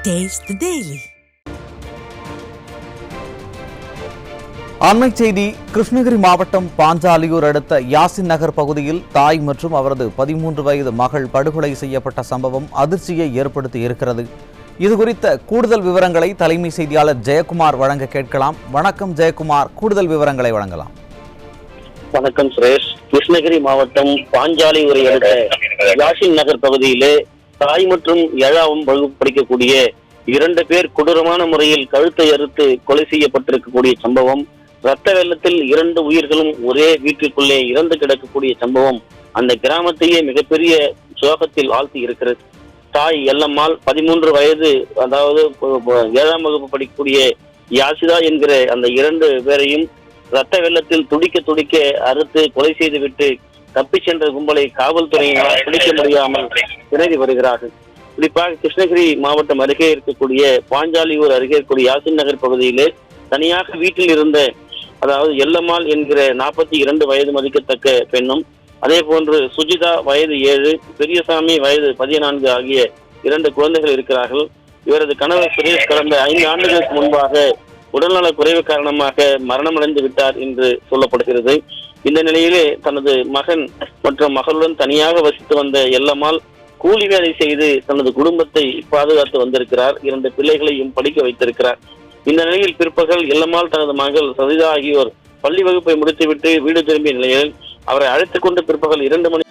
Taste the Daily. அண்மை செய்தி. கிருஷ்ணகிரி மாவட்டம் பாஞ்சாலியூர் அடுத்த யாசின் நகர் பகுதியில் தாய் மற்றும் அவரது 13 வயது மகள் படுகொலை செய்யப்பட்ட சம்பவம் அதிர்ச்சியை ஏற்படுத்தி இருக்கிறது. இதுகுறித்த கூடுதல் விவரங்களை தலைமை செய்தியாளர் ஜெயக்குமார் வழங்க கேட்கலாம். வணக்கம் ஜெயக்குமார், கூடுதல் விவரங்களை வழங்கலாம். வணக்கம் சுரேஷ். கிருஷ்ணகிரி மாவட்டம் பாஞ்சாலியூரை அடுத்த யாசின் நகர் பகுதியிலே தாய் மற்றும் 7ஆம் வகுப்பு படிக்கக்கூடிய 2 பேர் கொடூரமான முறையில் கழுத்தை அறுத்து கொலை செய்யப்பட்டிருக்கக்கூடிய சம்பவம், இரத்த வெள்ளத்தில் 2 உயிர்களும் ஒரே வீட்டிற்குள்ளே இறந்து கிடக்கக்கூடிய சம்பவம் அந்த கிராமத்தையே மிகப்பெரிய சோகத்தில் ஆழ்த்தி இருக்கிறது. தாய் எல்லம்மாள் 13 வயது, அதாவது 7ஆம் வகுப்பு படிக்கக்கூடிய யாசிதா என்கிற அந்த 2 பேரையும் இரத்த வெள்ளத்தில் துடிக்க அறுத்து கொலை செய்துவிட்டு தப்பி சென்ற கும்பலை காவல்துறையினால் பிடிக்க முடியாமல் திணறி வருகிறார்கள். குறிப்பாக கிருஷ்ணகிரி மாவட்டம் அருகே இருக்கக்கூடிய பாஞ்சாலியூர் அருகே இருக்கக்கூடிய யாசின் நகர் பகுதியிலே தனியாக வீட்டில் இருந்த, அதாவது எல்லம்மாள் என்கிற 42 வயது மதிக்கத்தக்க பெண்ணும், அதே போன்று சுஜிதா வயது 7, பெரியசாமி வயது 14 ஆகிய 2 குழந்தைகள் இருக்கிறார்கள். இவரது கணவர் சுரேஷ் கடந்த 5 ஆண்டுகளுக்கு முன்பாக உடல்நல குறைவு காரணமாக மரணமடைந்து விட்டார் என்று சொல்லப்படுகிறது. இந்த நிலையிலே தனது மகன் மற்றும் மகளுடன் தனியாக வசித்து வந்த எல்லம்மாள் கூலி வேலை செய்து தனது குடும்பத்தை பாதுகாத்து வந்திருக்கிறார். 2 பிள்ளைகளையும் படிக்க வைத்திருக்கிறார். இந்த நிலையில் பிற்பகல் எல்லம்மாள் தனது மகள் சதிதா ஆகியோர் பள்ளி வகுப்பை முடித்துவிட்டு வீடு திரும்பிய நிலையில் அவரை அழைத்துக் கொண்டு பிற்பகல் 2 மணி